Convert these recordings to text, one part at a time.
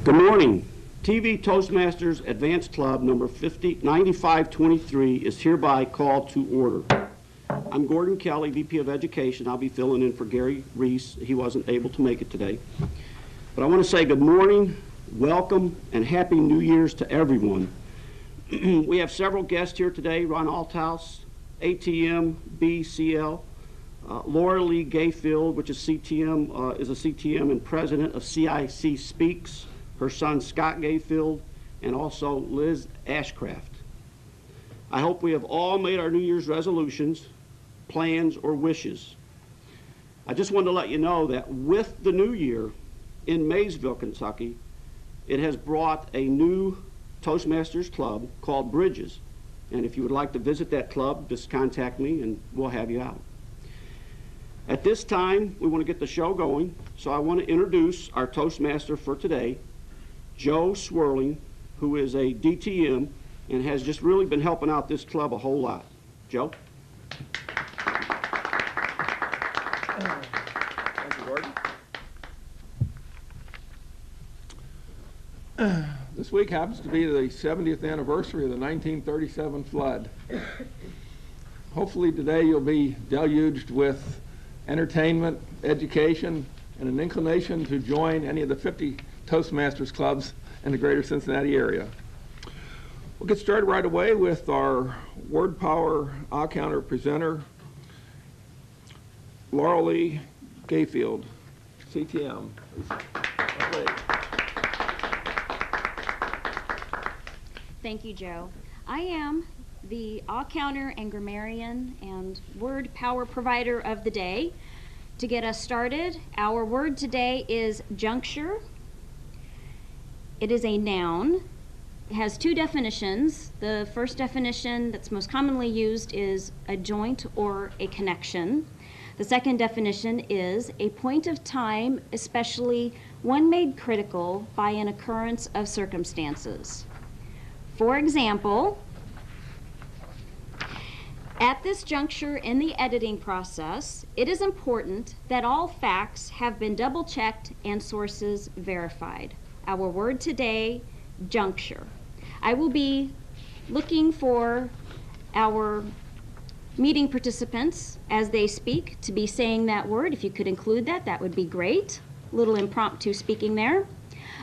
Good morning. TV Toastmasters Advanced Club number 9523 is hereby called to order. I'm Gordon Kelly, VP of Education. I'll be filling in for Gary Reese. He wasn't able to make it today. But I want to say good morning, welcome, and Happy New Year's to everyone. We have several guests here today: Ron Althouse, ATM, BCL, Laura Lee Gayfield, which is CTM, is a CTM and president of CIC Speaks, her son Scott Gayfield, and also Liz Ashcraft. I hope we have all made our New Year's resolutions, plans, or wishes. I just wanted to let you know that with the new year in Maysville, Kentucky, it has brought a new Toastmasters club called Bridges. And if you would like to visit that club, just contact me and we'll have you out. At this time, we want to get the show going, so I want to introduce our Toastmaster for today, Joe Schwerling, who is a DTM and has just really been helping out this club a whole lot. Joe? Thank you, Gordon. This week happens to be the 70th anniversary of the 1937 flood. Hopefully today you'll be deluged with entertainment, education, and an inclination to join any of the 50 Toastmasters clubs in the greater Cincinnati area. We'll get started right away with our word power counter presenter, Laura Lee Gayfield, CTM. Thank you, Joe. I am the counter and grammarian and word power provider of the day. To get us started, our word today is juncture. It is a noun. It has two definitions. The first definition that's most commonly used is a joint or a connection. The second definition is a point of time, especially one made critical by an occurrence of circumstances. For example, at this juncture in the editing process, it is important that all facts have been double-checked and sources verified. Our word today, juncture. I will be looking for our meeting participants as they speak to be saying that word. If you could include that, that would be great. A little impromptu speaking there.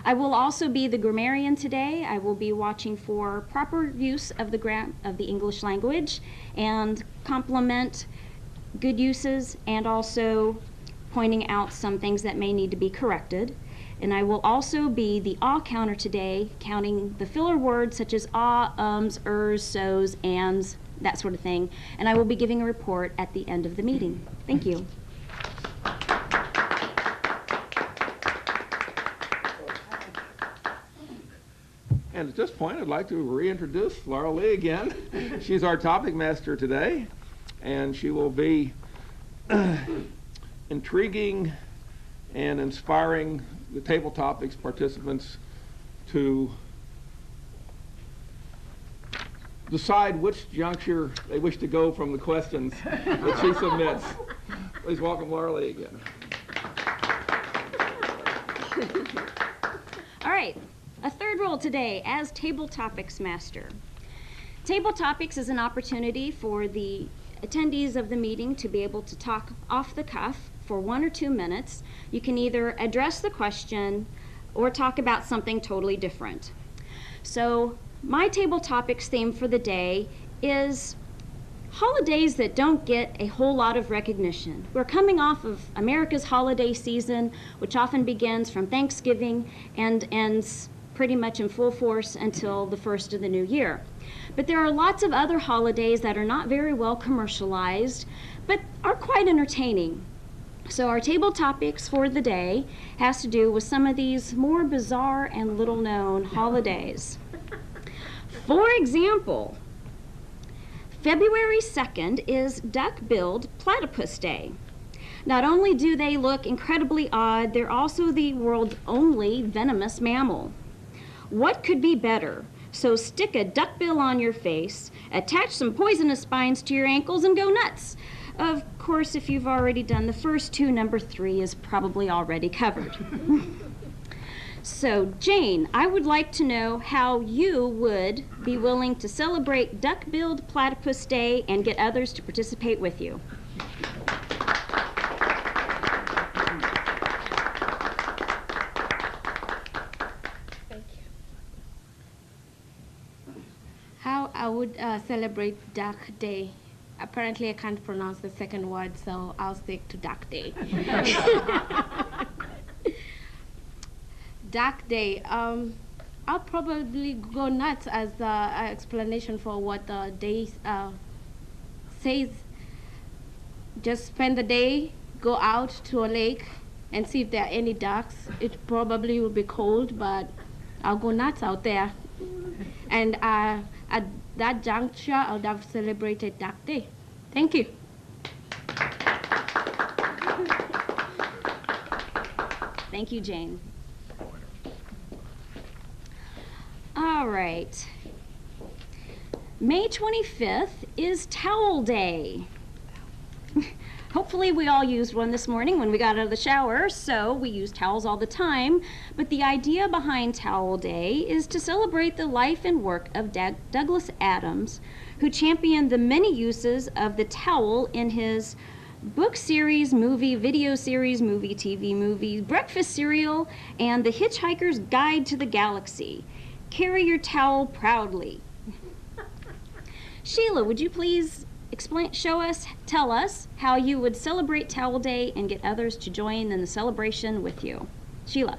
I will also be the grammarian today. I will be watching for proper use of the English language and complement good uses, and also pointing out some things that may need to be corrected. And I will also be the counter today, counting the filler words such as ums, so's, ands, that sort of thing. And I will be giving a report at the end of the meeting. Thank you. And at this point, I'd like to reintroduce Laura Lee again. She's our topic master today, and she will be intriguing and inspiring the Tabletopics participants to decide which juncture they wish to go from the questions that she submits. Please welcome Laura Lee again. All right. A third role today as Tabletopics Master. Tabletopics is an opportunity for the attendees of the meeting to be able to talk off the cuff for 1 or 2 minutes. You can either address the question or talk about something totally different. So my Tabletopics theme for the day is holidays that don't get a whole lot of recognition. We're coming off of America's holiday season, which often begins from Thanksgiving and ends pretty much in full force until the first of the new year. But there are lots of other holidays that are not very well commercialized, but are quite entertaining. So our Tabletopics for the day has to do with some of these more bizarre and little-known holidays. For example, February 2nd is Duck-billed Platypus Day. Not only do they look incredibly odd, they're also the world's only venomous mammal. What could be better? So stick a duckbill on your face, attach some poisonous spines to your ankles, and go nuts. Of course, if you've already done the first two, number 3 is probably already covered. So, Jane, I would like to know how you would be willing to celebrate Duck-billed Platypus Day and get others to participate with you. How I would celebrate Duck Day. Apparently, I can't pronounce the second word, so I'll stick to Duck Day. Duck Day. I'll probably go nuts as the explanation for what the day says. Just spend the day, go out to a lake, and see if there are any ducks. It probably will be cold, but I'll go nuts out there. And at that juncture, I would have celebrated Duck Day. Thank you. Thank you, Jane. All right. May 25th is Towel Day. Hopefully we all used one this morning when we got out of the shower, so we use towels all the time. But the idea behind Towel Day is to celebrate the life and work of Douglas Adams, who championed the many uses of the towel in his book series, movie, video series, movie, TV movie, breakfast cereal, and The Hitchhiker's Guide to the Galaxy. Carry your towel proudly. Sheila, would you please tell us how you would celebrate Towel Day and get others to join in the celebration with you. Sheila.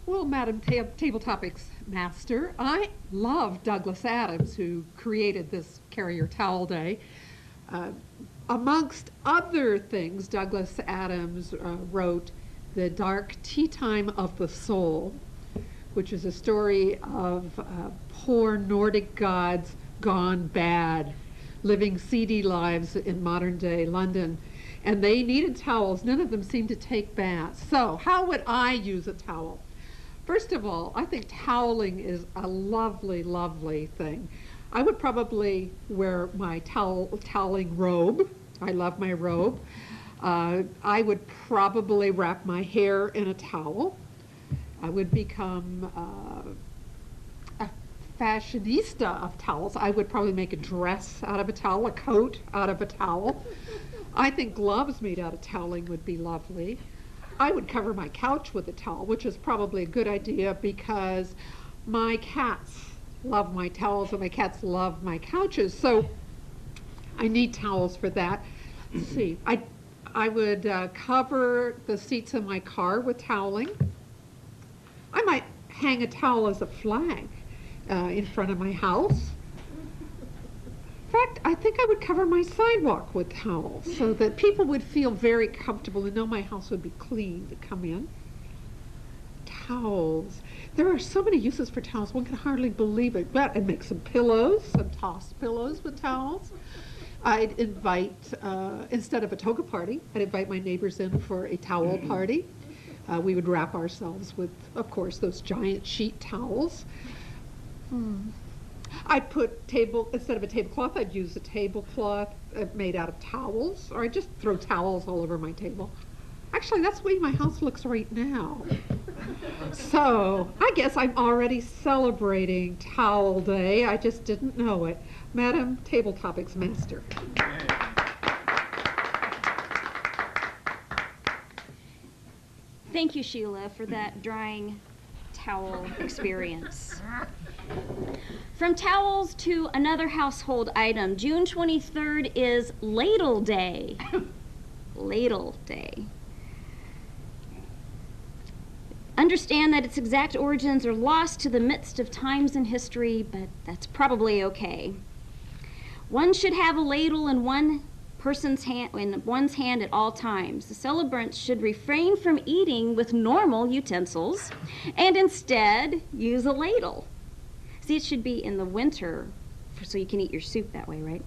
Well, Madam Tabletopics Master, I love Douglas Adams, who created this Carry Your Towel Day. Amongst other things, Douglas Adams wrote The Dark Tea Time of the Soul, which is a story of poor Nordic gods gone bad, living seedy lives in modern-day London. And they needed towels. None of them seemed to take baths. So how would I use a towel? First of all, I think toweling is a lovely, lovely thing. I would probably wear my toweling robe. I love my robe. I would probably wrap my hair in a towel. I would become a fashionista of towels. I would probably make a dress out of a towel, a coat out of a towel. I think gloves made out of toweling would be lovely. I would cover my couch with a towel, which is probably a good idea because my cats love my towels and my cats love my couches. So I need towels for that. Let's see. I would cover the seats in my car with toweling. I might hang a towel as a flag in front of my house. In fact, I think I would cover my sidewalk with towels so that people would feel very comfortable and know my house would be clean to come in. Towels. There are so many uses for towels, one can hardly believe it. But I'd make some pillows, some tossed pillows with towels. I'd invite, instead of a toga party, I'd invite my neighbors in for a towel party. We would wrap ourselves with, of course, those giant sheet towels. I'd put instead of a tablecloth, I'd use a tablecloth made out of towels, or I'd just throw towels all over my table. Actually, that's the way my house looks right now. So, I guess I'm already celebrating Towel Day. I just didn't know it. Madam Tabletopics Master. Thank you, Sheila, for that drying towel experience. From towels to another household item, June 23rd is Ladle Day. Ladle Day. Understand that its exact origins are lost to the midst of times and history, but that's probably okay. One should have a ladle in one's hand at all times. The celebrants should refrain from eating with normal utensils and instead use a ladle. See, it should be in the winter so you can eat your soup that way, right?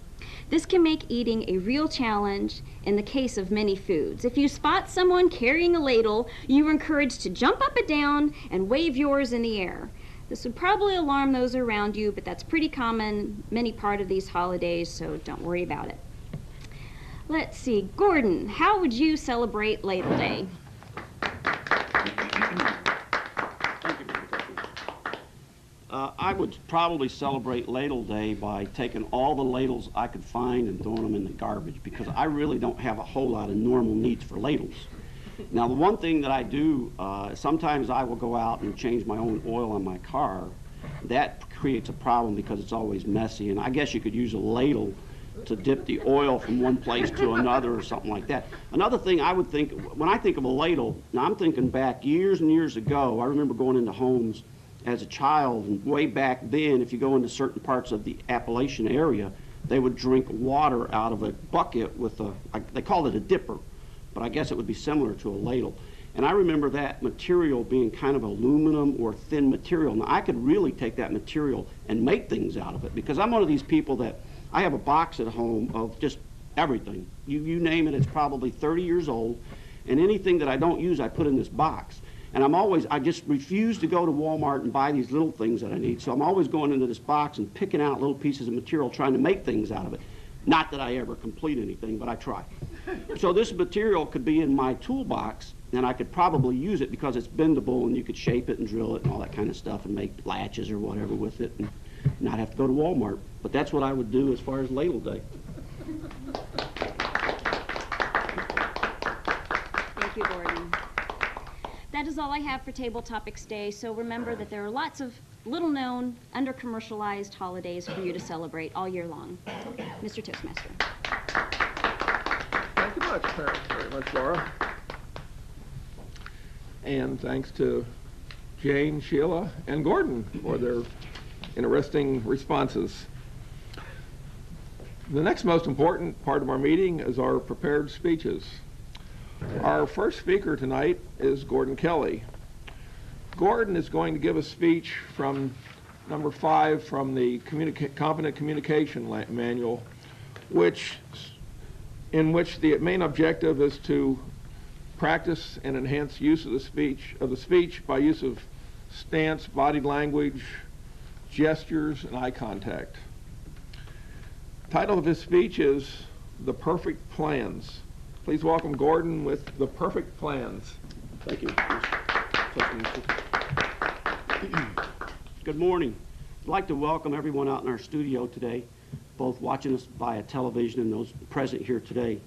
This can make eating a real challenge in the case of many foods. If you spot someone carrying a ladle, you are encouraged to jump up and down and wave yours in the air. This would probably alarm those around you, but that's pretty common many part of these holidays, so don't worry about it. Let's see, Gordon, how would you celebrate Ladle Day? I would probably celebrate Ladle Day by taking all the ladles I could find and throwing them in the garbage, because I really don't have a whole lot of normal needs for ladles. Now, the one thing that I do, sometimes I will go out and change my own oil on my car. That creates a problem because it's always messy, and I guess you could use a ladle to dip the oil from one place to another or something like that. Another thing I would think, when I think of a ladle, now I'm thinking back years and years ago. I remember going into homes as a child, and way back then, if you go into certain parts of the Appalachian area, they would drink water out of a bucket with they called it a dipper, but I guess it would be similar to a ladle. And I remember that material being kind of aluminum or thin material. Now, I could really take that material and make things out of it, because I'm one of these people that I have a box at home of just everything. You name it, it's probably 30 years old, and anything that I don't use, I put in this box. And I just refuse to go to Walmart and buy these little things that I need. So I'm always going into this box and picking out little pieces of material, trying to make things out of it. Not that I ever complete anything, but I try. So this material could be in my toolbox, and I could probably use it because it's bendable, and you could shape it and drill it and all that kind of stuff and make latches or whatever with it and not have to go to Walmart. But that's what I would do as far as Ladle Day. Thank you, Gordon. That is all I have for Table Topics Day, so remember that there are lots of little-known, under-commercialized holidays for you to celebrate all year long. Mr. Toastmaster. Thank you very much, Laura. And thanks to Jane, Sheila, and Gordon for their interesting responses. The next most important part of our meeting is our prepared speeches. Our first speaker tonight is Gordon Kelly. Gordon is going to give a speech from number 5 from the Competent Communication Manual, in which the main objective is to practice and enhance use of the speech by use of stance, body language, gestures, and eye contact. The title of his speech is The Perfect Plans. Please welcome Gordon with The Perfect Plans. Thank you. Good morning. I'd like to welcome everyone out in our studio today, both watching us via television and those present here today.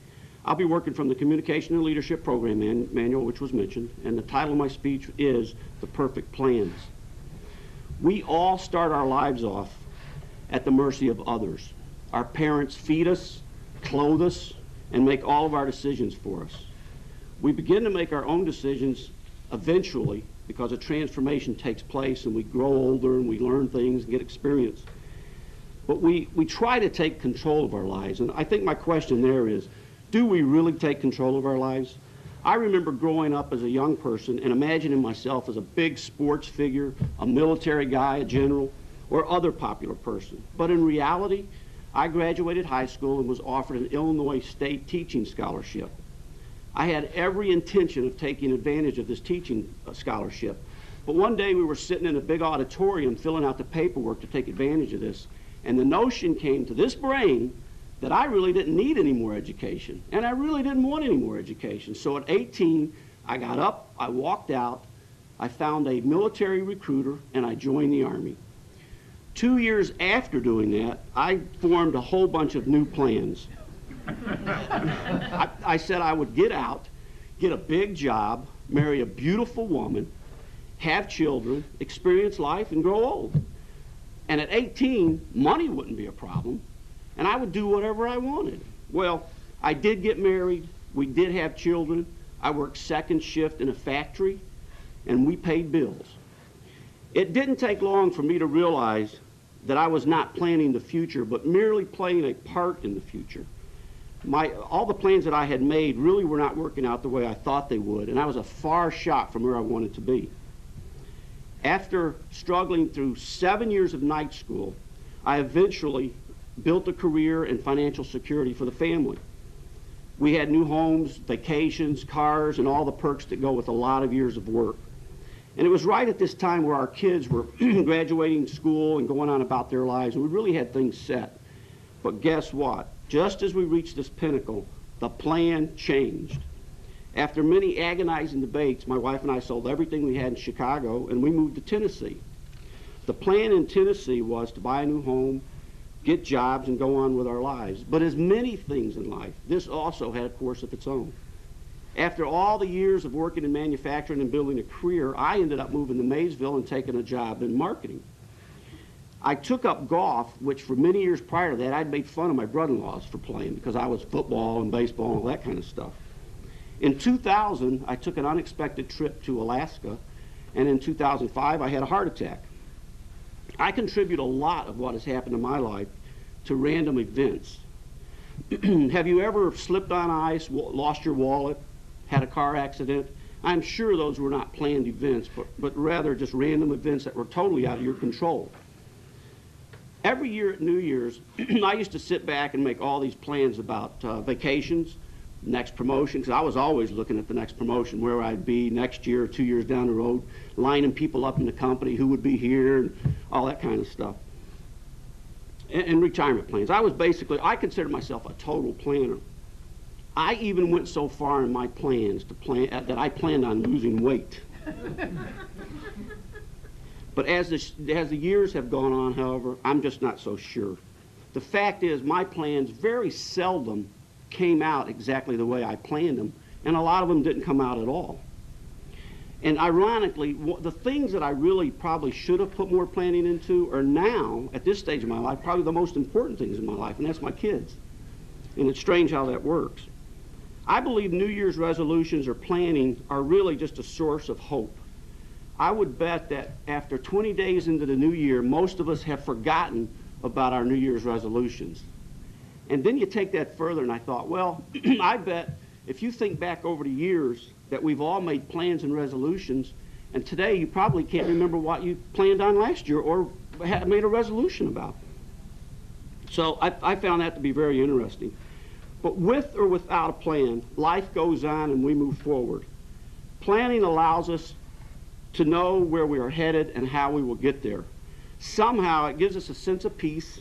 I'll be working from the Communication and Leadership Program Manual, which was mentioned, and the title of my speech is The Perfect Plans. We all start our lives off at the mercy of others. Our parents feed us, clothe us, and make all of our decisions for us. We begin to make our own decisions eventually because a transformation takes place and we grow older and we learn things and get experience. But we try to take control of our lives, and I think my question there is, do we really take control of our lives? I remember growing up as a young person and imagining myself as a big sports figure, a military guy, a general, or other popular person. But in reality, I graduated high school and was offered an Illinois State teaching scholarship. I had every intention of taking advantage of this teaching scholarship. But one day we were sitting in a big auditorium filling out the paperwork to take advantage of this, and the notion came to this brain that I really didn't need any more education, and I really didn't want any more education. So at 18, I got up, I walked out, I found a military recruiter, and I joined the Army. 2 years after doing that, I formed a whole bunch of new plans. I said I would get out, get a big job, marry a beautiful woman, have children, experience life, and grow old. And at 18, money wouldn't be a problem, and I would do whatever I wanted. Well, I did get married, we did have children, I worked second shift in a factory, and we paid bills. It didn't take long for me to realize that I was not planning the future, but merely playing a part in the future. All the plans that I had made really were not working out the way I thought they would, and I was a far shot from where I wanted to be. After struggling through 7 years of night school, I eventually built a career and financial security for the family. We had new homes, vacations, cars, and all the perks that go with a lot of years of work. And it was right at this time where our kids were graduating school and going on about their lives, and we really had things set. But guess what? Just as we reached this pinnacle, The plan changed. After many agonizing debates, my wife and I sold everything we had in Chicago and we moved to Tennessee. The plan in Tennessee was to buy a new home, get jobs, and go on with our lives. But as many things in life, this also had a course of its own. After all the years of working in manufacturing and building a career, I ended up moving to Maysville and taking a job in marketing. I took up golf, which for many years prior to that, I'd made fun of my brother-in-laws for playing because I was football and baseball and all that kind of stuff. In 2000, I took an unexpected trip to Alaska, and in 2005, I had a heart attack. I contribute a lot of what has happened in my life to random events. Have you ever slipped on ice, lost your wallet, had a car accident? I'm sure those were not planned events, but rather just random events that were totally out of your control. Every year at New Year's, I used to sit back and make all these plans about vacations, next promotion, because I was always looking at the next promotion, where I'd be next year or 2 years down the road, lining people up in the company, who would be here, and all that kind of stuff. And retirement plans. I consider myself a total planner. I even went so far in my plans that I planned on losing weight. But as the years have gone on, however, I'm just not so sure. The fact is, my plans very seldom came out exactly the way I planned them, and a lot of them didn't come out at all. And ironically, the things that I really probably should have put more planning into are now, at this stage of my life, probably the most important things in my life, and that's my kids. And it's strange how that works. I believe New Year's resolutions or planning are really just a source of hope. I would bet that after 20 days into the new year, most of us have forgotten about our New Year's resolutions. And then you take that further, and I thought, well, I bet if you think back over the years that we've all made plans and resolutions, and today you probably can't remember what you planned on last year or made a resolution about. So I found that to be very interesting. But with or without a plan, life goes on and we move forward. Planning allows us to know where we are headed and how we will get there. Somehow it gives us a sense of peace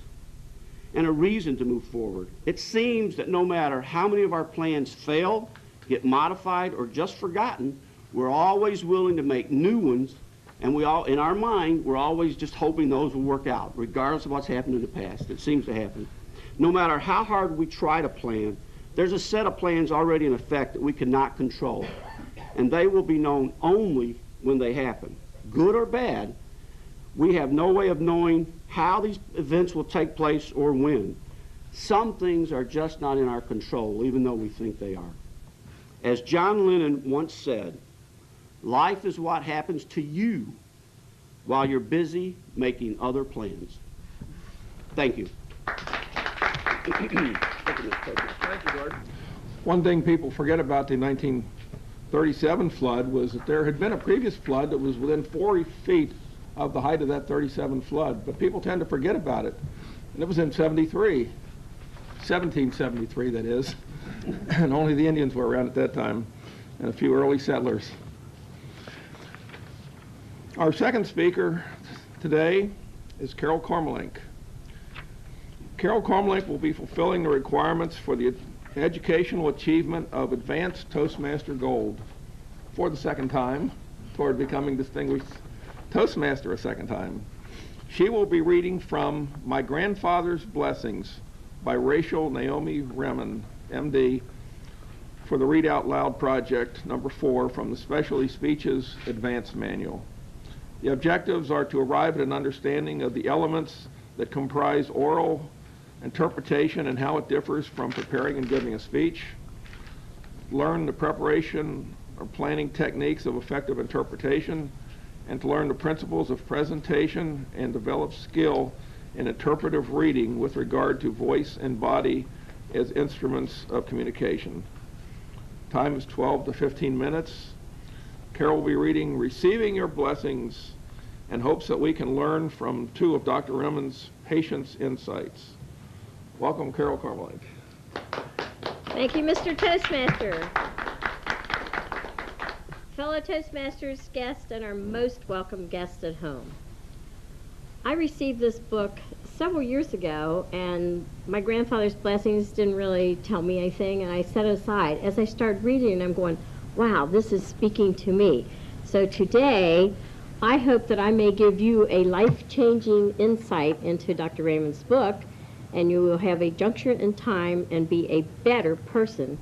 and a reason to move forward. It seems that no matter how many of our plans fail, get modified, or just forgotten, we're always willing to make new ones, and in our mind, we're always just hoping those will work out, regardless of what's happened in the past. It seems to happen. No matter how hard we try to plan, there's a set of plans already in effect that we cannot control, and they will be known only when they happen. Good or bad, we have no way of knowing how these events will take place or when. Some things are just not in our control, even though we think they are. As John Lennon once said, life is what happens to you while you're busy making other plans. Thank you. Thank you, Gordon. One thing people forget about the 1937 flood was that there had been a previous flood that was within 40 feet of the height of that 37 flood, but people tend to forget about it. And it was in 1773 that is, and only the Indians were around at that time, and a few early settlers. Our second speaker today is Carol Kormelink. Carol Kormelink will be fulfilling the requirements for the educational achievement of Advanced Toastmaster Gold for the second time, toward becoming distinguished Toastmaster a second time. She will be reading from My Grandfather's Blessings by Rachel Naomi Remen, MD, for the Read Out Loud Project, number 4, from the Specialty Speeches Advanced Manual. The objectives are to arrive at an understanding of the elements that comprise oral interpretation and how it differs from preparing and giving a speech, learn the preparation or planning techniques of effective interpretation, and to learn the principles of presentation and develop skill in interpretive reading with regard to voice and body as instruments of communication. Time is 12 to 15 minutes. Carol will be reading Receiving Your Blessings and hopes that we can learn from 2 of Dr. Remen's patient's insights. Welcome, Carol Kormelink. Thank you, Mr. Toastmaster. Fellow Toastmasters, guests, and our most welcome guests at home. I received this book several years ago, and my grandfather's blessings didn't really tell me anything, and I set it aside. As I started reading, I'm going, wow, this is speaking to me. So today, I hope that I may give you a life-changing insight into Dr. Raymond's book, and you will have a juncture in time and be a better person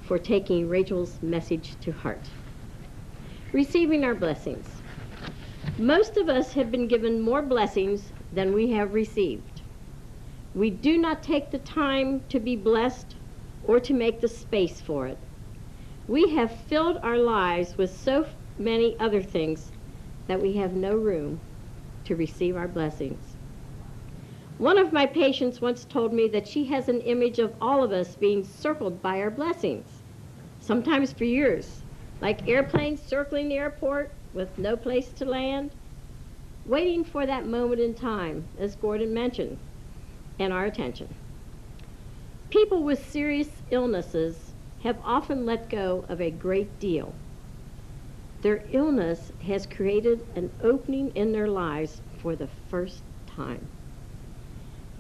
for taking Rachel's message to heart. Receiving our blessings. Most of us have been given more blessings than we have received. We do not take the time to be blessed or to make the space for it. We have filled our lives with so many other things that we have no room to receive our blessings. One of my patients once told me that she has an image of all of us being circled by our blessings, sometimes for years, like airplanes circling the airport with no place to land, waiting for that moment in time, as Gordon mentioned, and our attention. People with serious illnesses have often let go of a great deal. Their illness has created an opening in their lives for the first time.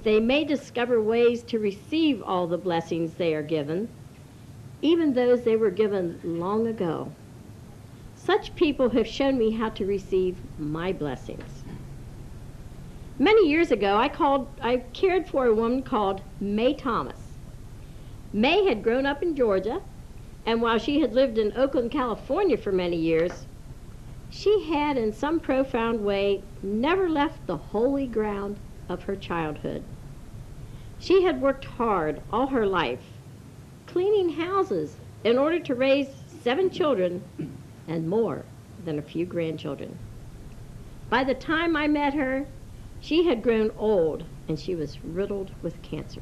They may discover ways to receive all the blessings they are given, even those they were given long ago. Such people have shown me how to receive my blessings. Many years ago, I cared for a woman called May Thomas. May had grown up in Georgia, and while she had lived in Oakland, California for many years, she had in some profound way never left the holy ground of her childhood. She had worked hard all her life, cleaning houses in order to raise 7 children and more than a few grandchildren. By the time I met her, she had grown old and she was riddled with cancer.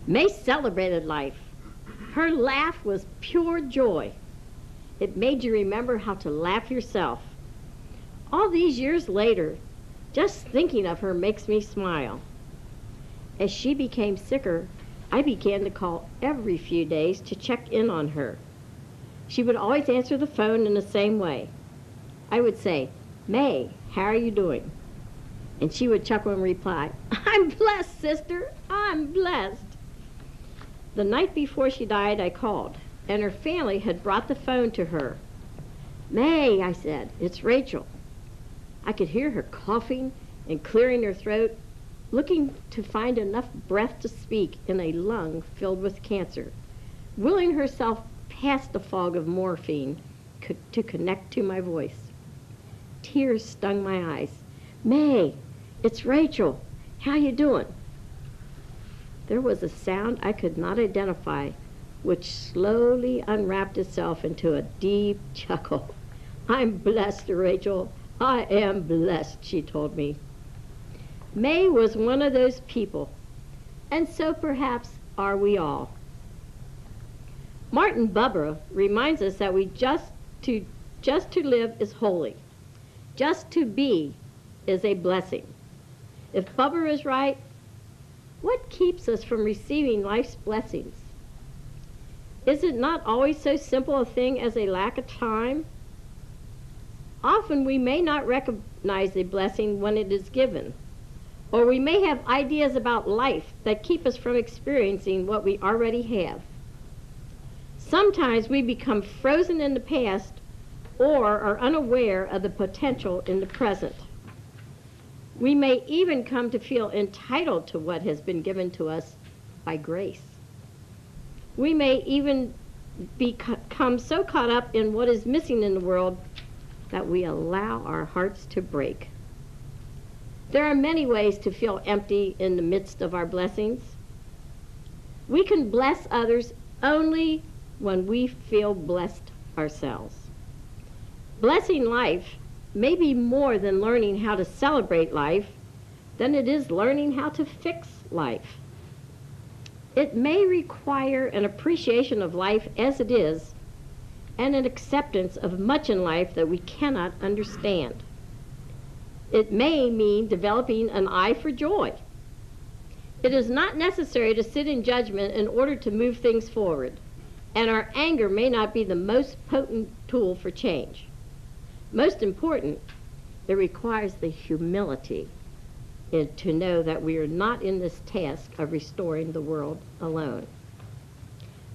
May celebrated life. Her laugh was pure joy. It made you remember how to laugh yourself. All these years later, just thinking of her makes me smile. As she became sicker, I began to call every few days to check in on her. She would always answer the phone in the same way. I would say, "May, how are you doing?" And she would chuckle and reply, "I'm blessed, sister, I'm blessed." The night before she died, I called, and her family had brought the phone to her. "May," I said, "it's Rachel." I could hear her coughing and clearing her throat, looking to find enough breath to speak in a lung filled with cancer, willing herself past the fog of morphine to connect to my voice. Tears stung my eyes. "May, it's Rachel. How you doing?" There was a sound I could not identify, which slowly unwrapped itself into a deep chuckle. "I'm blessed, Rachel. I am blessed," she told me. May was one of those people, and so perhaps are we all. Martin Buber reminds us that just to live is holy. Just to be is a blessing. If Buber is right, what keeps us from receiving life's blessings? Is it not always so simple a thing as a lack of time? Often we may not recognize a blessing when it is given, or we may have ideas about life that keep us from experiencing what we already have. Sometimes we become frozen in the past or are unaware of the potential in the present. We may even come to feel entitled to what has been given to us by grace. We may even become so caught up in what is missing in the world that we allow our hearts to break. There are many ways to feel empty in the midst of our blessings. We can bless others only when we feel blessed ourselves. Blessing life may be more than learning how to celebrate life than it is learning how to fix life. It may require an appreciation of life as it is and an acceptance of much in life that we cannot understand. It may mean developing an eye for joy. It is not necessary to sit in judgment in order to move things forward, and our anger may not be the most potent tool for change. Most important, it requires the humility. and to know that we are not in this task of restoring the world alone.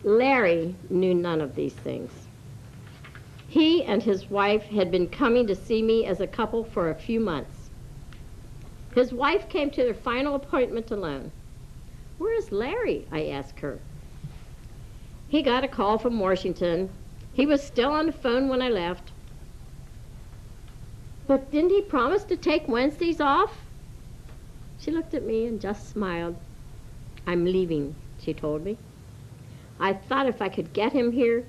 Larry knew none of these things. He and his wife had been coming to see me as a couple for a few months. His wife came to their final appointment alone. "Where is Larry?" I asked her. "He got a call from Washington. He was still on the phone when I left." "But didn't he promise to take Wednesdays off?" She looked at me and just smiled. "I'm leaving," she told me. "I thought if I could get him here,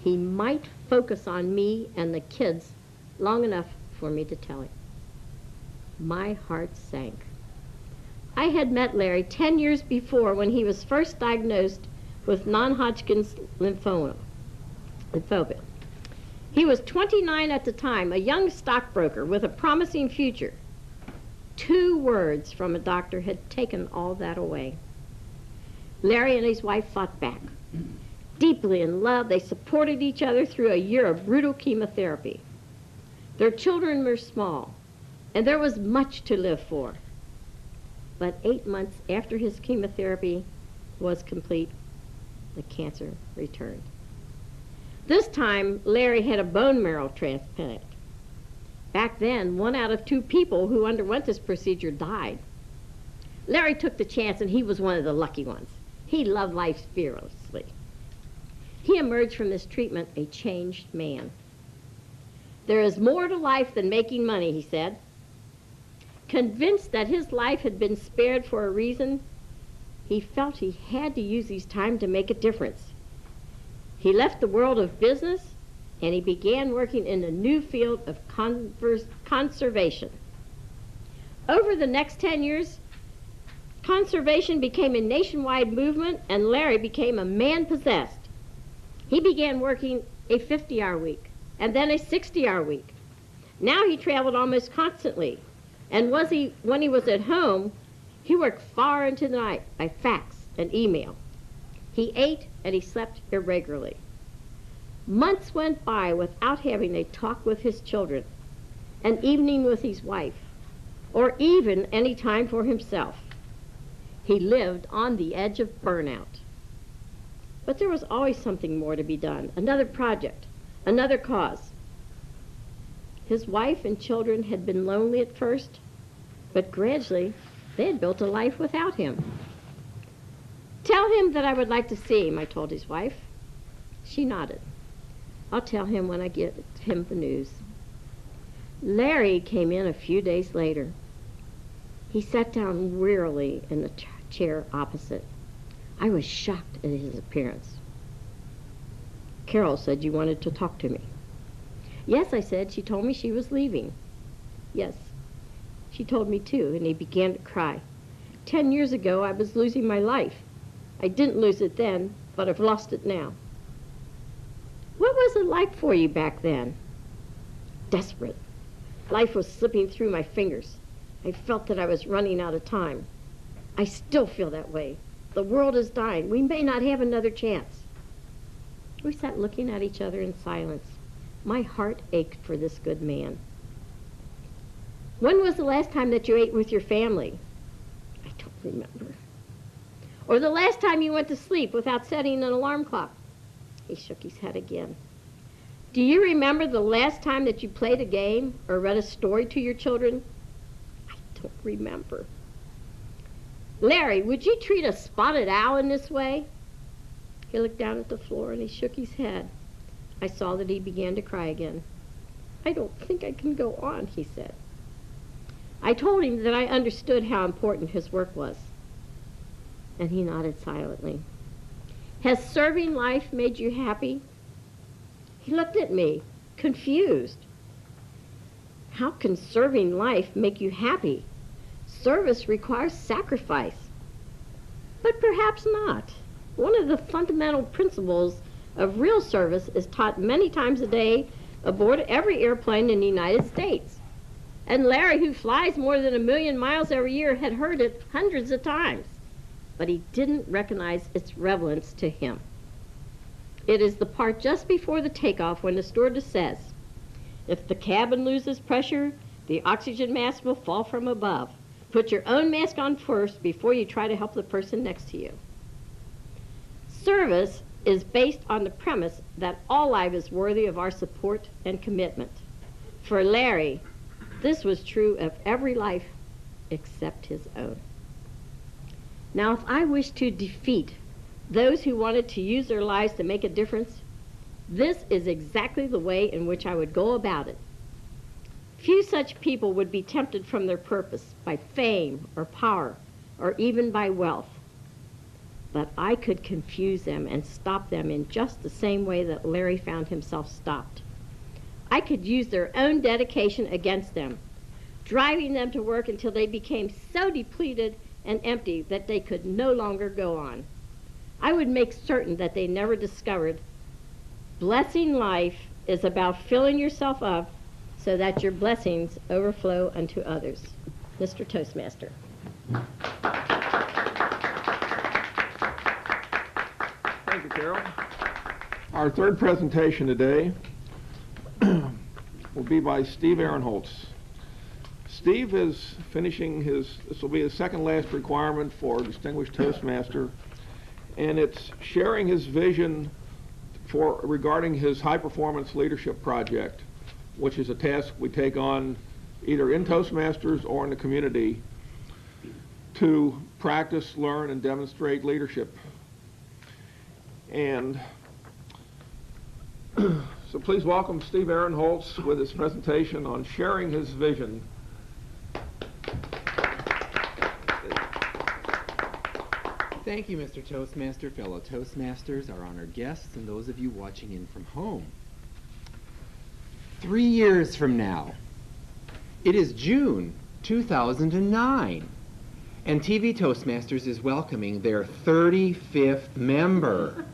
he might focus on me and the kids long enough for me to tell him." My heart sank. I had met Larry 10 years before when he was first diagnosed with non-Hodgkin's lymphoma. He was 29 at the time, a young stockbroker with a promising future. 2 words from a doctor had taken all that away. Larry and his wife fought back. Deeply in love, they supported each other through a year of brutal chemotherapy. Their children were small, and there was much to live for. But 8 months after his chemotherapy was complete, the cancer returned. This time, Larry had a bone marrow transplant. Back then, 1 out of 2 people who underwent this procedure died. Larry took the chance, and he was one of the lucky ones. He loved life fearlessly. He emerged from this treatment a changed man. "There is more to life than making money," he said. Convinced that his life had been spared for a reason, he felt he had to use his time to make a difference. He left the world of business and he began working in a new field of conservation. Over the next 10 years, conservation became a nationwide movement and Larry became a man possessed. He began working a 50-hour week and then a 60-hour week. Now he traveled almost constantly, and when he was at home, he worked far into the night by fax and email. He ate and he slept irregularly. Months went by without having a talk with his children, an evening with his wife, or even any time for himself. He lived on the edge of burnout. But there was always something more to be done, another project, another cause. His wife and children had been lonely at first, but gradually they had built a life without him. "Tell him that I would like to see him," I told his wife. She nodded. "I'll tell him when I get him the news." Larry came in a few days later. He sat down wearily in the chair opposite. I was shocked at his appearance. "Carol said you wanted to talk to me." "Yes," I said. "She told me she was leaving." "Yes, she told me too," and he began to cry. 10 years ago, I was losing my life. I didn't lose it then, but I've lost it now." "What was it like for you back then?" "Desperate. Life was slipping through my fingers. I felt that I was running out of time. I still feel that way. The world is dying. We may not have another chance." We sat looking at each other in silence. My heart ached for this good man. "When was the last time that you ate with your family?" "I don't remember." "Or the last time you went to sleep without setting an alarm clock?" He shook his head again. "Do you remember the last time that you played a game or read a story to your children?" "I don't remember." "Larry, would you treat a spotted owl in this way?" He looked down at the floor and he shook his head. I saw that he began to cry again. "I don't think I can go on," he said. I told him that I understood how important his work was, and he nodded silently. "Has serving life made you happy?" He looked at me, confused. "How can serving life make you happy? Service requires sacrifice." "But perhaps not. One of the fundamental principles of real service is taught many times a day aboard every airplane in the United States. And Larry, who flies more than 1 million miles every year, had heard it hundreds of times, but he didn't recognize its relevance to him. It is the part just before the takeoff when the stewardess says, "If the cabin loses pressure, the oxygen mask will fall from above. Put your own mask on first before you try to help the person next to you. Service is based on the premise that all life is worthy of our support and commitment. For Larry, this was true of every life except his own. Now, if I wish to defeat those who wanted to use their lives to make a difference, this is exactly the way in which I would go about it. Few such people would be tempted from their purpose by fame or power or even by wealth. But I could confuse them and stop them in just the same way that Larry found himself stopped. I could use their own dedication against them, driving them to work until they became so depleted and empty that they could no longer go on. I would make certain that they never discovered blessing life is about filling yourself up so that your blessings overflow unto others. Mr. Toastmaster. Thank you, Carol. Our third presentation today will be by Steve Ahrenholz. Steve is finishing this will be his second last requirement for Distinguished Toastmaster, and it's sharing his vision regarding his high-performance leadership project, which is a task we take on either in Toastmasters or in the community to practice, learn, and demonstrate leadership. And so please welcome Steve Ahrenholz with his presentation on sharing his vision. Thank you, Mr. Toastmaster, fellow Toastmasters, our honored guests, and those of you watching in from home. 3 years from now, it is June 2009, and TV Toastmasters is welcoming their 35th member.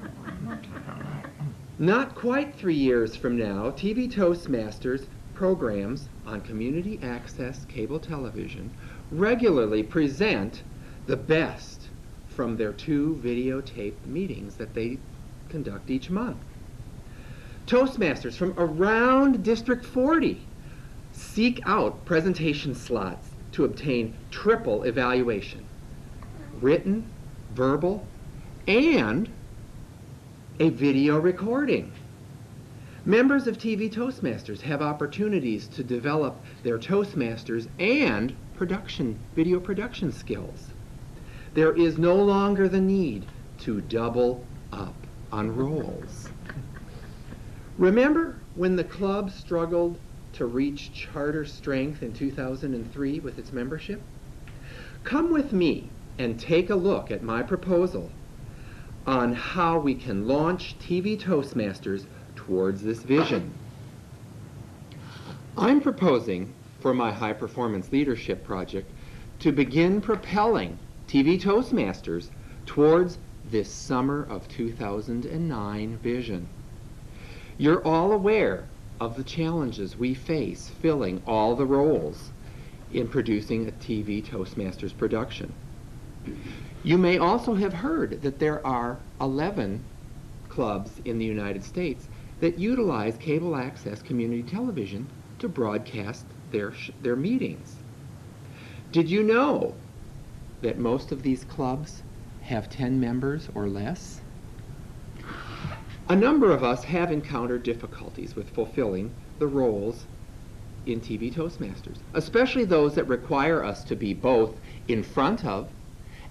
Not quite 3 years from now, TV Toastmasters programs on community access cable television regularly present the best from their 2 videotaped meetings that they conduct each month. Toastmasters from around District 40 seek out presentation slots to obtain triple evaluation: written, verbal, and a video recording. Members of TV Toastmasters have opportunities to develop their Toastmasters and video production skills. There is no longer the need to double up on roles. Remember when the club struggled to reach charter strength in 2003 with its membership? Come with me and take a look at my proposal on how we can launch TV Toastmasters towards this vision. I'm proposing for my high performance leadership project to begin propelling TV Toastmasters towards this summer of 2009 vision. You're all aware of the challenges we face filling all the roles in producing a TV Toastmasters production. You may also have heard that there are 11 clubs in the United States that utilize cable access community television to broadcast their meetings. Did you know that most of these clubs have 10 members or less? A number of us have encountered difficulties with fulfilling the roles in TV Toastmasters, especially those that require us to be both in front of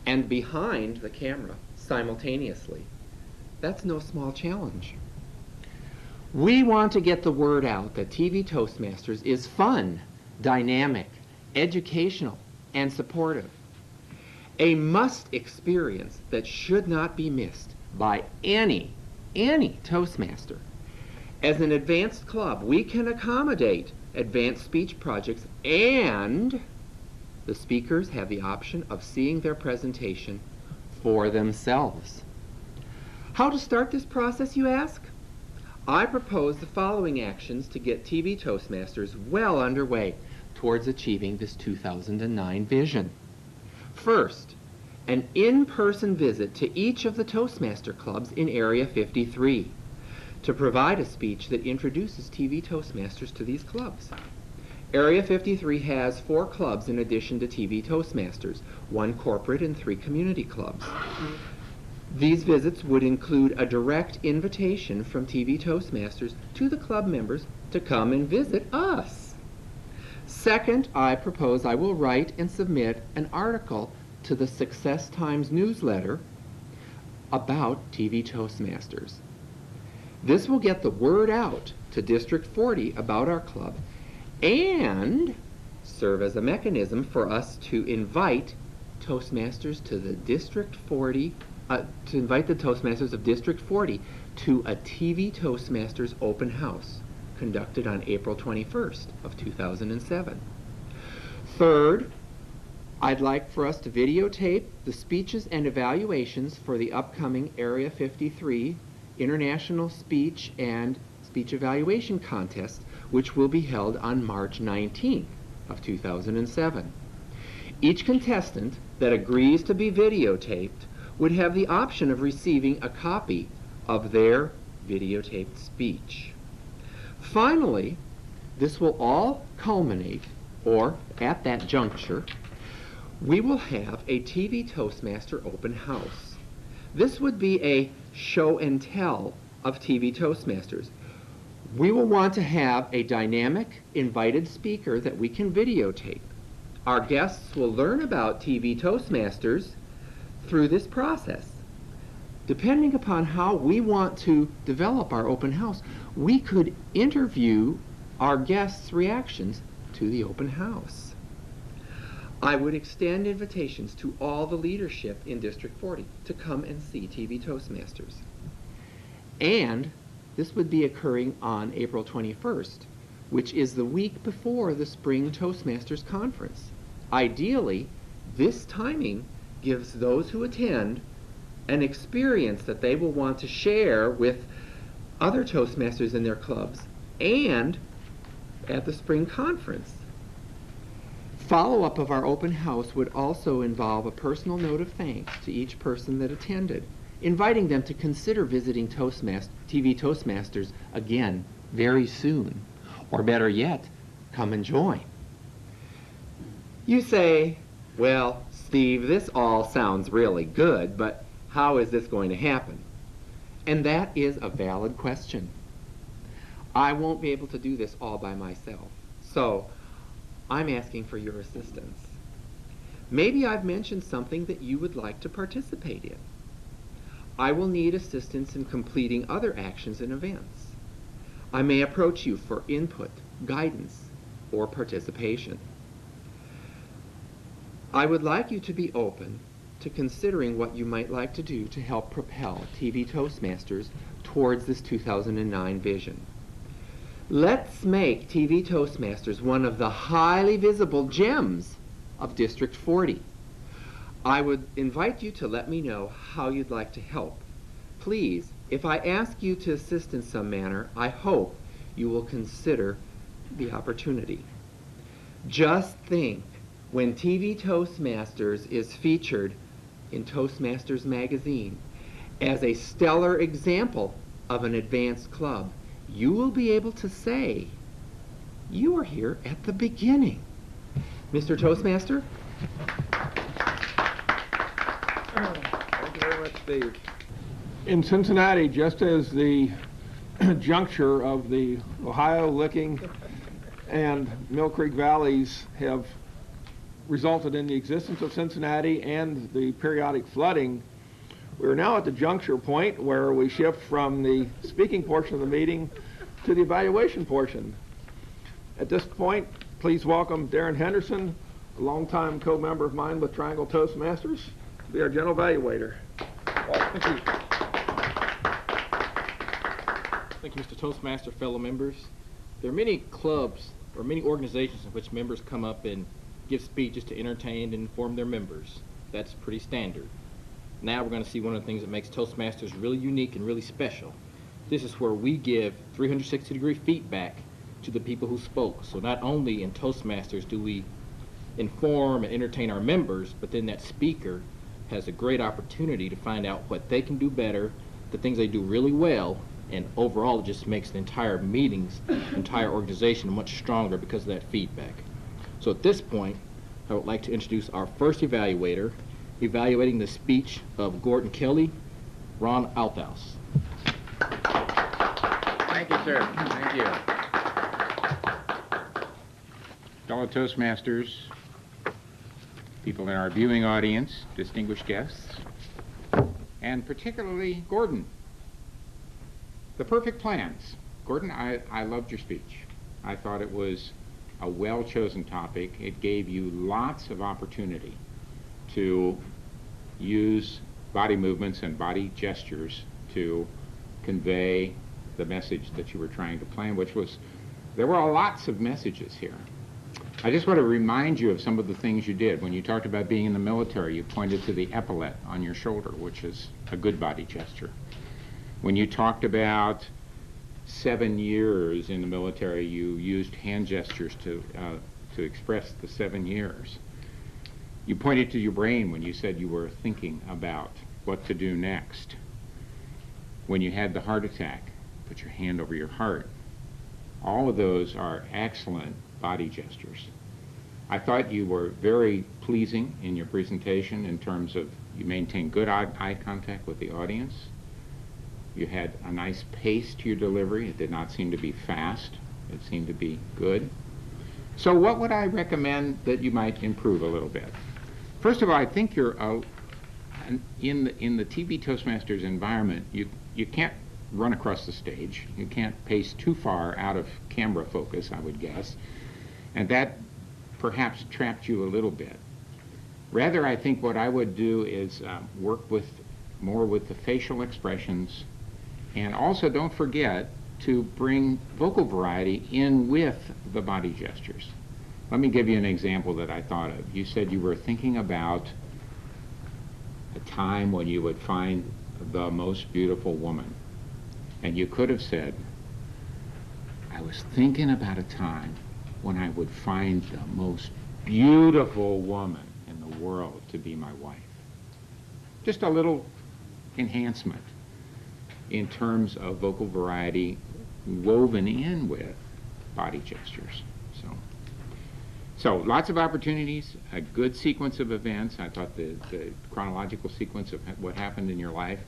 and behind the camera simultaneously. That's no small challenge. We want to get the word out that TV Toastmasters is fun, dynamic, educational, and supportive. A must experience that should not be missed by any Toastmaster. As an advanced club, we can accommodate advanced speech projects, and the speakers have the option of seeing their presentation for themselves. How to start this process, you ask? I propose the following actions to get TV Toastmasters well underway towards achieving this 2009 vision. First, an in-person visit to each of the Toastmaster clubs in Area 53 to provide a speech that introduces TV Toastmasters to these clubs. Area 53 has 4 clubs in addition to TV Toastmasters, 1 corporate and 3 community clubs. These visits would include a direct invitation from TV Toastmasters to the club members to come and visit us. Second, I propose I will write and submit an article to the Success Times newsletter about TV Toastmasters. This will get the word out to District 40 about our club and serve as a mechanism for us to invite Toastmasters to the District 40, to invite the Toastmasters of District 40 to a TV Toastmasters open house conducted on April 21st of 2007. Third, I'd like for us to videotape the speeches and evaluations for the upcoming Area 53 International Speech and Speech Evaluation Contest, which will be held on March 19th of 2007. Each contestant that agrees to be videotaped would have the option of receiving a copy of their videotaped speech. Finally, this will all culminate, or at that juncture, we will have a TV Toastmaster open house. This would be a show and tell of TV Toastmasters. We will want to have a dynamic, invited speaker that we can videotape. Our guests will learn about TV Toastmasters through this process. Depending upon how we want to develop our open house, we could interview our guests' reactions to the open house. I would extend invitations to all the leadership in District 40 to come and see TV Toastmasters. And this would be occurring on April 21st, which is the week before the Spring Toastmasters Conference. Ideally, this timing gives those who attend an experience that they will want to share with other Toastmasters in their clubs and at the Spring Conference. Follow-up of our open house would also involve a personal note of thanks to each person that attended, inviting them to consider visiting TV Toastmasters again very soon, or better yet, come and join. You say, well, Steve, this all sounds really good, but how is this going to happen? And that is a valid question. I won't be able to do this all by myself, so I'm asking for your assistance. Maybe I've mentioned something that you would like to participate in. I will need assistance in completing other actions and events. I may approach you for input, guidance, or participation. I would like you to be open to considering what you might like to do to help propel TV Toastmasters towards this 2009 vision. Let's make TV Toastmasters one of the highly visible gems of District 40. I would invite you to let me know how you'd like to help. Please, if I ask you to assist in some manner, I hope you will consider the opportunity. Just think, when TV Toastmasters is featured in Toastmasters magazine as a stellar example of an advanced club, you will be able to say, you were here at the beginning. Mr. Toastmaster? Thank you very much, Steve. In Cincinnati, just as the juncture of the Ohio, Licking, and Mill Creek valleys have resulted in the existence of Cincinnati and the periodic flooding, we are now at the juncture point where we shift from the speaking portion of the meeting to the evaluation portion. At this point, please welcome Darren Henderson, a longtime co-member of mine with Triangle Toastmasters, to be our general evaluator. Thank you. Thank you, Mr. Toastmaster, fellow members. There are many clubs or many organizations in which members come up and give speeches to entertain and inform their members. That's pretty standard. Now we're going to see one of the things that makes Toastmasters really unique and really special. This is where we give 360-degree feedback to the people who spoke. So not only in Toastmasters do we inform and entertain our members, but then that speaker has a great opportunity to find out what they can do better, the things they do really well, And overall, it just makes the entire meetings, entire organization much stronger because of that feedback. So at this point, I would like to introduce our first evaluator, evaluating the speech of Gordon Kelly, Ron Althaus. Thank you, sir. Thank you. Fellow Toastmasters, people in our viewing audience, distinguished guests, and particularly Gordon. The perfect plans. Gordon, I loved your speech. I thought it was a well-chosen topic. It gave you lots of opportunity to use body movements and body gestures to convey the message that you were trying to plan, which was, there were lots of messages here. I just want to remind you of some of the things you did. When you talked about being in the military, you pointed to the epaulette on your shoulder, which is a good body gesture. When you talked about 7 years in the military, you used hand gestures to express the 7 years. You pointed to your brain when you said you were thinking about what to do next. When you had the heart attack, put your hand over your heart. All of those are excellent body gestures. I thought you were very pleasing in your presentation in terms of you maintained good eye contact with the audience. You had a nice pace to your delivery. It did not seem to be fast. It seemed to be good. So what would I recommend that you might improve a little bit? First of all, I think you're in the TV Toastmasters environment, you can't run across the stage. You can't pace too far out of camera focus, I would guess. And that perhaps trapped you a little bit. Rather, I think what I would do is work more with the facial expressions, and also don't forget to bring vocal variety in with the body gestures. Let me give you an example that I thought of. You said you were thinking about a time when you would find the most beautiful woman. And you could have said, I was thinking about a time when I would find the most beautiful woman in the world to be my wife. Just a little enhancement in terms of vocal variety woven in with body gestures. So lots of opportunities, a good sequence of events. I thought the chronological sequence of what happened in your life.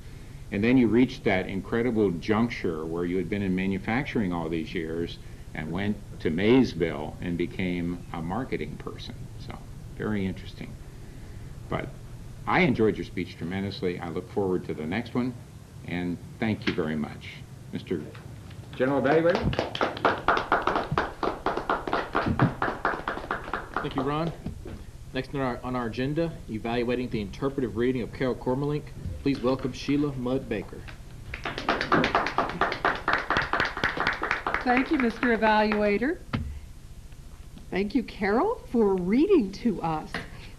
And then you reached that incredible juncture where you had been in manufacturing all these years and went to Maysville and became a marketing person. So very interesting. But I enjoyed your speech tremendously. I look forward to the next one. And thank you very much. Mr. General Evaluator? Thank you, Ron. Next on our agenda, evaluating the interpretive reading of Carol Kormelink. Please welcome Sheila Mudd Baker. Thank you, Mr. Evaluator. Thank you, Carol, for reading to us.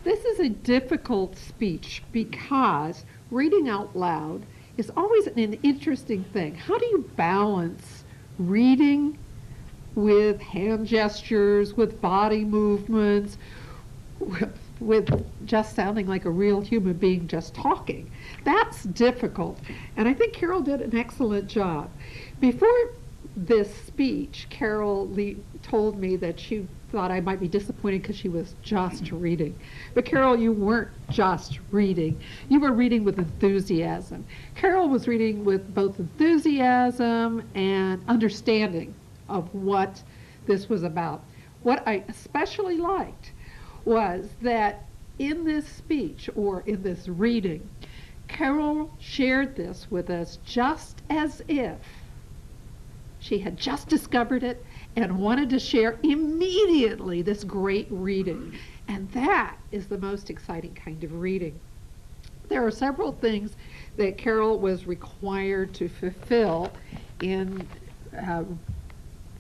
This is a difficult speech because reading out loud is always an interesting thing. How do you balance reading with hand gestures, with body movements, with just sounding like a real human being just talking? That's difficult. And I think Carol did an excellent job. Before this speech, Carol told me that she thought I might be disappointed because she was just reading. But Carol, you weren't just reading. You were reading with enthusiasm. Carol was reading with both enthusiasm and understanding of what this was about. What I especially liked was that in this speech, or in this reading, Carol shared this with us just as if she had just discovered it and wanted to share immediately this great reading. And that is the most exciting kind of reading. There are several things that Carol was required to fulfill in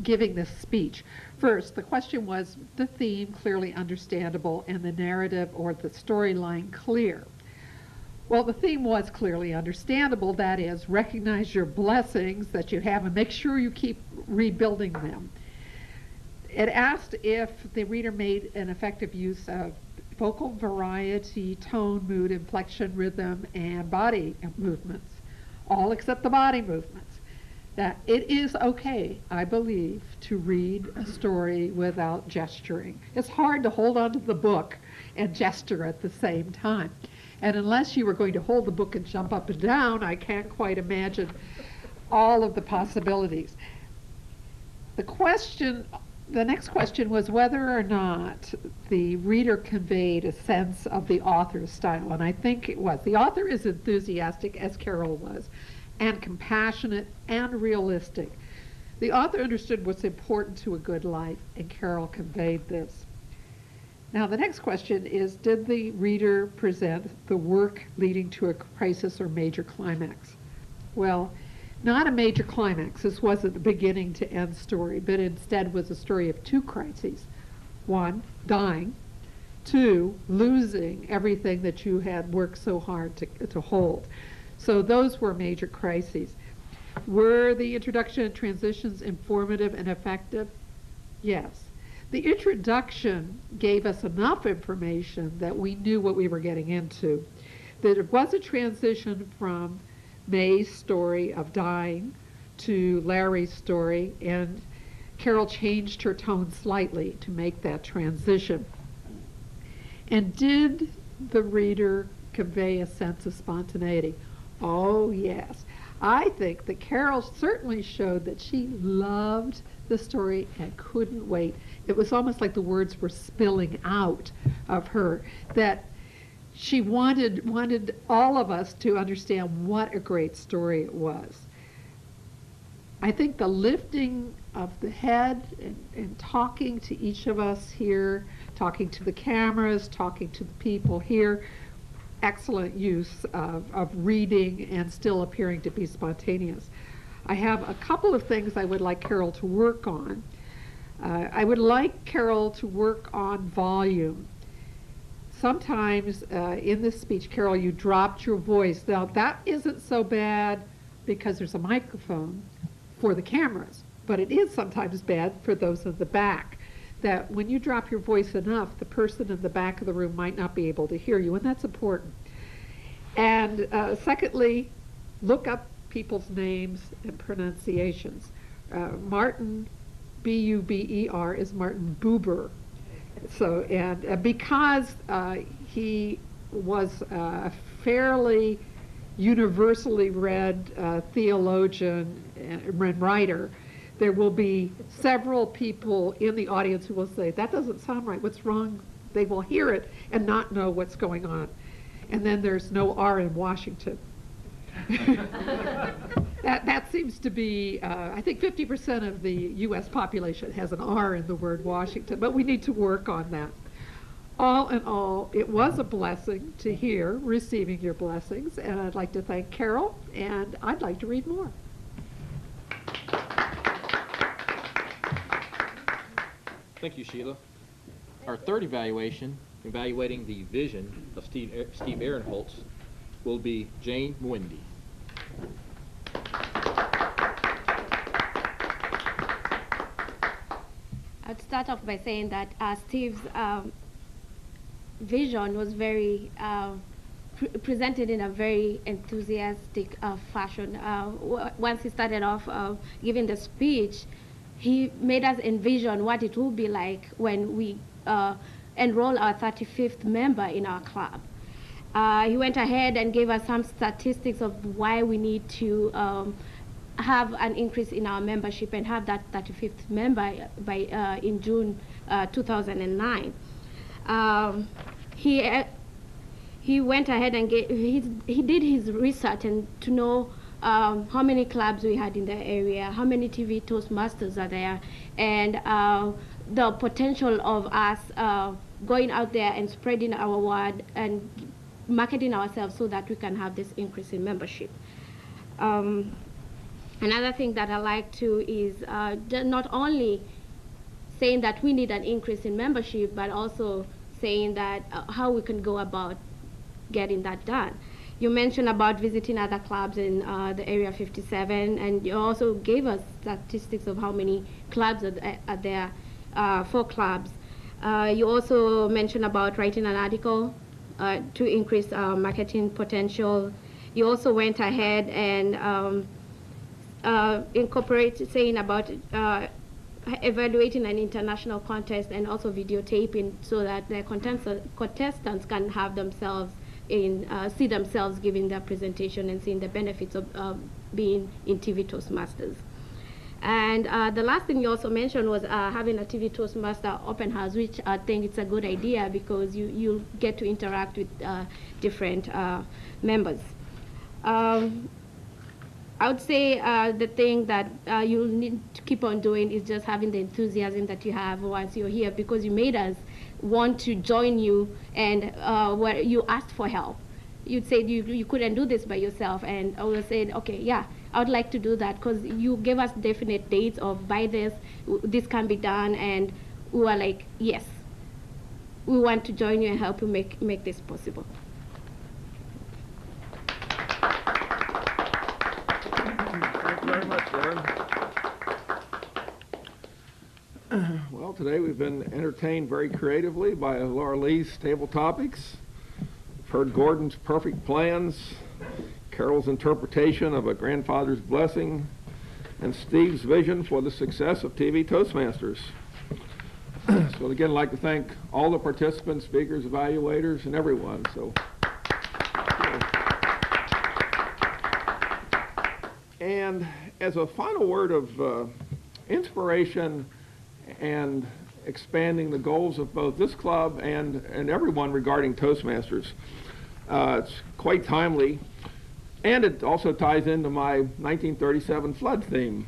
giving this speech. First, the question was the theme clearly understandable and the narrative or the storyline clear. Well, the theme was clearly understandable. That is, recognize your blessings that you have and make sure you keep rebuilding them. It asked if the reader made an effective use of vocal variety, tone, mood, inflection, rhythm, and body movements, all except the body movements. that it is okay, I believe, to read a story without gesturing. It's hard to hold onto the book and gesture at the same time. And unless you were going to hold the book and jump up and down, I can't quite imagine all of the possibilities. The next question was whether or not the reader conveyed a sense of the author's style, and I think it was. The author is enthusiastic, as Carol was, and compassionate and realistic. The author understood what's important to a good life, and Carol conveyed this. Now, the next question is, did the reader present the work leading to a crisis or major climax? Well, not a major climax. This wasn't a beginning to end story, but instead was a story of two crises. One, dying. Two, losing everything that you had worked so hard to hold. So those were major crises. Were the introduction and transitions informative and effective? Yes. The introduction gave us enough information that we knew what we were getting into. That it was a transition from May's story of dying to Larry's story, and Carol changed her tone slightly to make that transition. And did the reader convey a sense of spontaneity? Oh, yes. I think that Carol certainly showed that she loved the story and couldn't wait. It was almost like the words were spilling out of her, that she wanted all of us to understand what a great story it was. I think the lifting of the head and talking to each of us here, talking to the cameras, talking to the people here, excellent use of reading and still appearing to be spontaneous. I have a couple of things I would like Carol to work on. I would like Carol to work on volume. Sometimes in this speech, Carol, you dropped your voice. Now, that isn't so bad because there's a microphone for the cameras, but it is sometimes bad for those in the back, that when you drop your voice enough, the person in the back of the room might not be able to hear you, and that's important. And secondly, look up people's names and pronunciations. Martin, B-U-B-E-R, is Martin Buber. So, and because he was a fairly universally read theologian and writer, there will be several people in the audience who will say, that doesn't sound right, what's wrong? They will hear it and not know what's going on. And then there's no R in Washington. That seems to be, I think 50% of the U.S. population has an R in the word Washington, but we need to work on that. All in all, it was a blessing to hear, receiving your blessings, and I'd like to thank Carol, and I'd like to read more. Thank you, Sheila. Our third evaluation, evaluating the vision of Steve Ahrenholz, will be Jane Mwindi. I'd start off by saying that Steve's vision was very presented in a very enthusiastic fashion. Once he started off giving the speech, he made us envision what it would be like when we enroll our 35th member in our club. He went ahead and gave us some statistics of why we need to have an increase in our membership and have that 35th member by in June 2009. He went ahead and he did his research and to know how many clubs we had in the area, how many TV Toastmasters are there, and the potential of us going out there and spreading our word and marketing ourselves so that we can have this increase in membership. Another thing that I like to is not only saying that we need an increase in membership, but also saying that how we can go about getting that done. You mentioned about visiting other clubs in the Area 57, and you also gave us statistics of how many clubs are there, 4 clubs. You also mentioned about writing an article to increase our marketing potential. You also went ahead and incorporate saying about evaluating an international contest and also videotaping so that the contestants can have themselves see themselves giving their presentation and seeing the benefits of being in TV Toastmasters. And the last thing you also mentioned was having a TV Toastmaster open house, which I think it's a good idea because you get to interact with different members. I would say the thing that you'll need to keep on doing is just having the enthusiasm that you have once you're here, because you made us want to join you, and where you asked for help. You'd say you couldn't do this by yourself, and I would have said, okay, yeah, I would like to do that, because you gave us definite dates of by this can be done, and we were like, yes, we want to join you and help you make this possible. Thank you very much, Lauren. Well, today we've been entertained very creatively by Laura Lee's Table Topics. We've heard Gordon's perfect plans, Carol's interpretation of a grandfather's blessing, and Steve's vision for the success of TV Toastmasters. So again, I'd like to thank all the participants, speakers, evaluators, and everyone. And as a final word of inspiration and expanding the goals of both this club and everyone regarding Toastmasters, it's quite timely, and it also ties into my 1937 flood theme.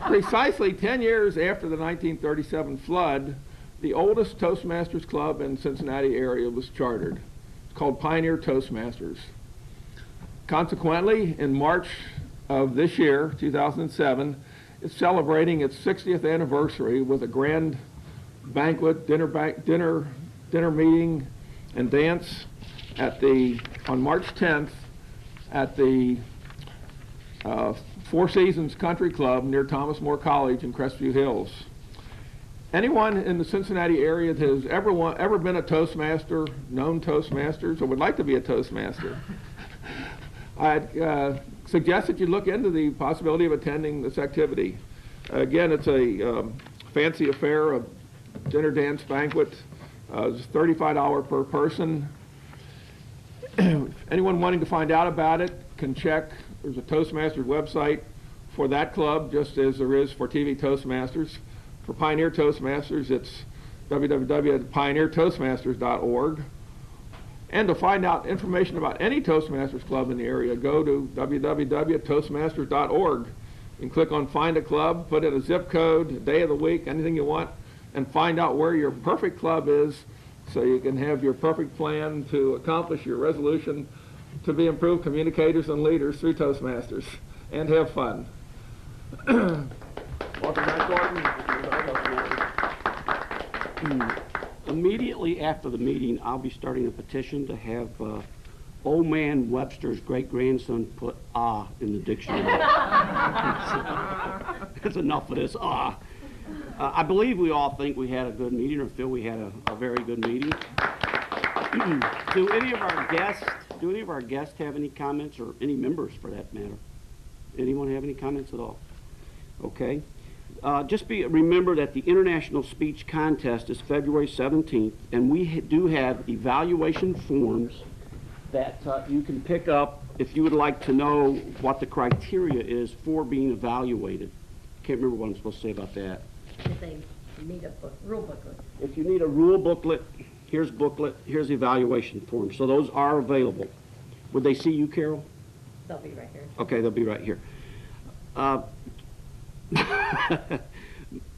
Precisely 10 years after the 1937 flood, the oldest Toastmasters club in Cincinnati area was chartered. It's called Pioneer Toastmasters. Consequently, in March of this year, 2007, it's celebrating its 60th anniversary with a grand banquet, dinner meeting, and dance on March 10th at the Four Seasons Country Club near Thomas More College in Crestview Hills. Anyone in the Cincinnati area that has ever been a Toastmaster, known Toastmasters, or would like to be a Toastmaster, I'd suggest that you look into the possibility of attending this activity. Again, it's a fancy affair, a dinner dance banquet. It's $35 per person. Anyone wanting to find out about it can check. There's a Toastmasters website for that club, just as there is for TV Toastmasters. For Pioneer Toastmasters, it's www.pioneertoastmasters.org. And to find out information about any Toastmasters club in the area, go to www.toastmasters.org. You can click on Find a Club, put in a zip code, a day of the week, anything you want, and find out where your perfect club is so you can have your perfect plan to accomplish your resolution to be improved communicators and leaders through Toastmasters, and have fun. Welcome back, Gordon. Immediately after the meeting, I'll be starting a petition to have Old Man Webster's great-grandson put "ah" in the dictionary. That's enough of this "ah." I believe we all think we had a good meeting, or feel we had a very good meeting. Do any of our guests have any comments, or any members for that matter? Anyone have any comments at all? Okay. Just remember that the International Speech Contest is February 17th, and we do have evaluation forms that you can pick up if you would like to know what the criteria is for being evaluated. Can't remember what I'm supposed to say about that. If they need a rule booklet. If you need a rule booklet, here's the evaluation form. So those are available. Would they see you, Carol? They'll be right here. Okay, they'll be right here.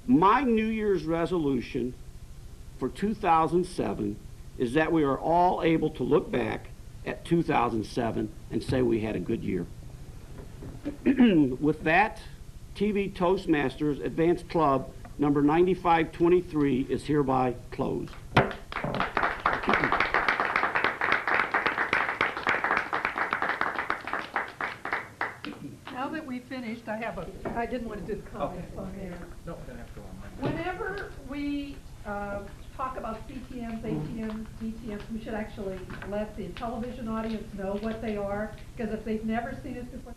My New Year's resolution for 2007 is that we are all able to look back at 2007 and say we had a good year. With that, TV Toastmasters Advanced Club number 9523 is hereby closed. Now that we finished, I didn't want to do the comments on there. No, don't have to. Whenever we talk about CTMs, ATMs, DTMs, we should actually let the television audience know what they are, because if they've never seen it before,